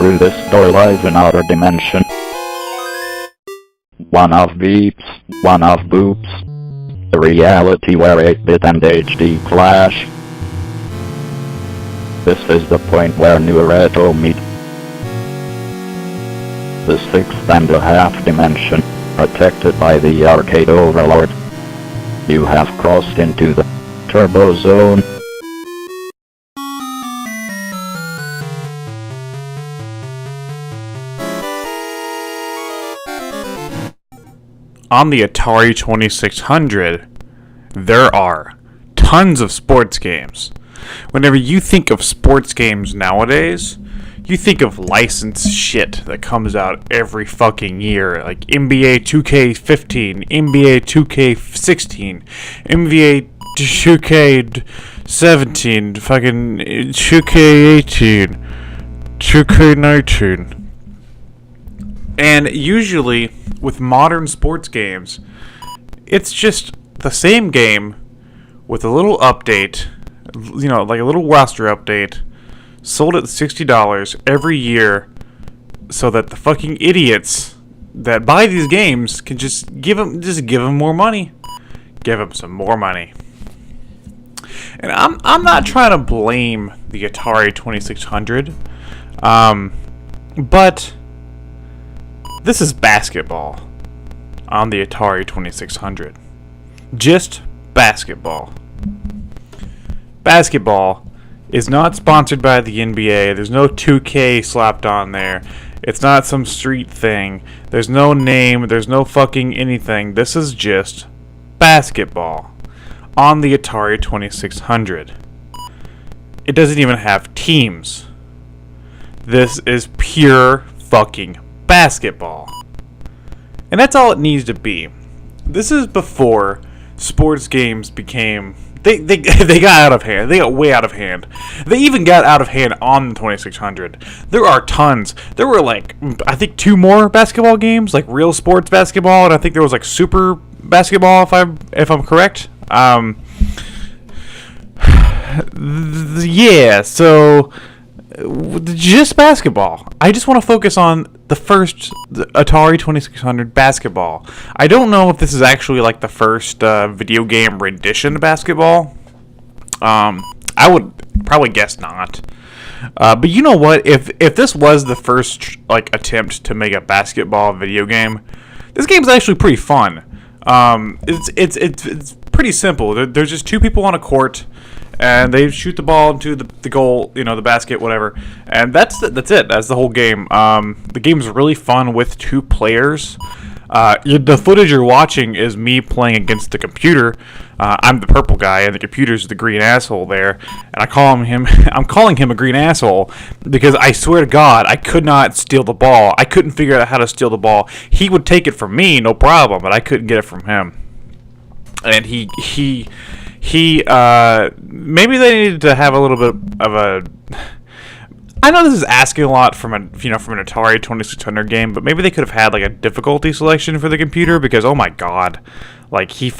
through this door lies another dimension. One of beeps, one of boops. A reality where 8-bit and HD clash. This is the point where new and retro meet. The 6.5 dimension, protected by the arcade overlord. You have crossed into the turbo zone. On the Atari 2600, there are tons of sports games. Whenever you think of sports games nowadays, you think of licensed shit that comes out every fucking year, like NBA 2K15, NBA 2K16, NBA 2K17, fucking 2K18, 2K19. And usually, with modern sports games, it's just the same game with a little update, like a little roster update, sold at $60 every year, so that the fucking idiots that buy these games can just give them more money. Give them some more money. And I'm not trying to blame the Atari 2600, but this is basketball on the Atari 2600. Just basketball. Basketball is not sponsored by the NBA. There's no 2K slapped on there. It's not some street thing. There's no name. There's no fucking anything. This is just basketball on the Atari 2600. It doesn't even have teams. This is pure fucking basketball. And that's all it needs to be. This is before sports games became... They got out of hand. They got way out of hand. They even got out of hand on the 2600. There are tons. There were I think 2 more basketball games, like real sports basketball, and I think there was super basketball if I'm correct. Yeah, so just basketball. I just want to focus on the first Atari 2600 basketball. I don't know if this is actually the first video game rendition of basketball. I would probably guess not. But you know what? If this was the first attempt to make a basketball video game, this game is actually pretty fun. It's pretty simple. There's just 2 people on a court, and they shoot the ball into the goal, the basket, whatever. And that's it. That's the whole game. The game's really fun with 2 players. The footage you're watching is me playing against the computer. I'm the purple guy, and the computer's the green asshole there. And I'm calling him a green asshole because I swear to God, I could not steal the ball. I couldn't figure out how to steal the ball. He would take it from me, no problem, but I couldn't get it from him. And he maybe they needed to have a little bit of a... I know this is asking a lot from an Atari 2600 game, but maybe they could have had a difficulty selection for the computer, because oh my God, he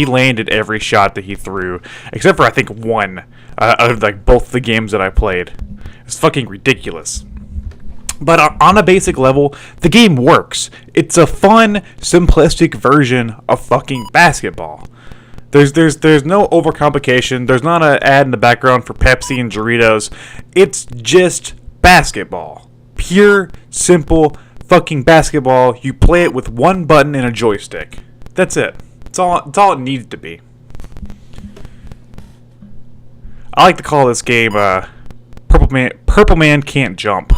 landed every shot that he threw, except for I think one out of both the games that I played. It's fucking ridiculous. But on a basic level, the game works. It's a fun, simplistic version of fucking basketball. There's no overcomplication. There's not an ad in the background for Pepsi and Doritos. It's just basketball. Pure, simple, fucking basketball. You play it with one button and a joystick. That's it. It's all it needs to be. I like to call this game Purple Man Can't Jump.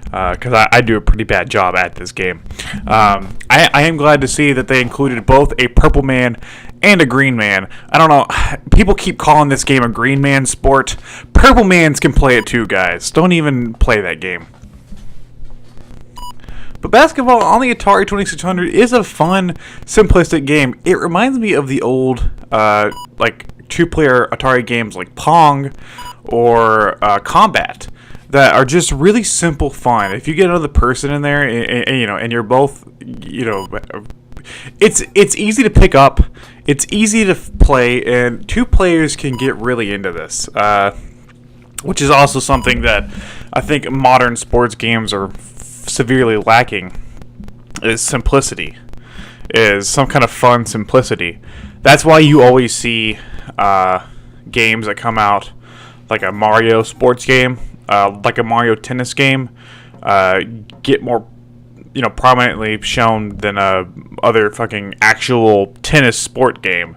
Because I do a pretty bad job at this game. I am glad to see that they included both a purple man and a green man. I don't know. People keep calling this game a green man sport. Purple mans can play it too, guys. Don't even play that game. But basketball on the Atari 2600 is a fun, simplistic game. It reminds me of the old, 2-player Atari games like Pong or Combat, that are just really simple fun. If you get another person in there, and you're both, it's easy to pick up, it's easy to play, and 2 players can get really into this. which is also something that I think modern sports games are severely lacking, is simplicity, is some kind of fun simplicity. That's why you always see games that come out like a Mario sports game, like a Mario tennis game, get more, prominently shown than other fucking actual tennis sport game,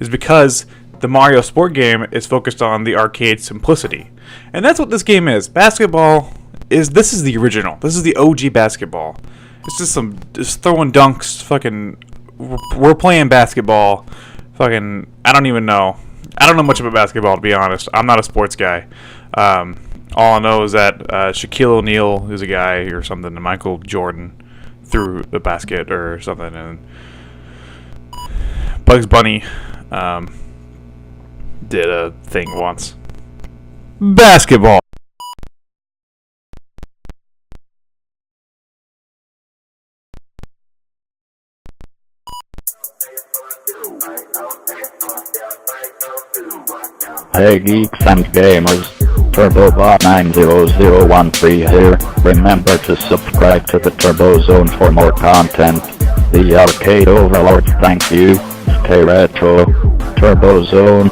is because the Mario sport game is focused on the arcade simplicity. And that's what this game is. Basketball this is the original. This is the OG basketball. It's just throwing dunks, fucking, we're playing basketball, fucking, I don't even know. I don't know much about basketball, to be honest. I'm not a sports guy. All I know is that Shaquille O'Neal is a guy or something, and Michael Jordan threw the basket or something, and Bugs Bunny did a thing once. Basketball. Hey geeks and gamers, TurboBot90013 here. Remember to subscribe to the Turbo Zone for more content. The Arcade Overlord, thank you. Stay retro. Turbo Zone.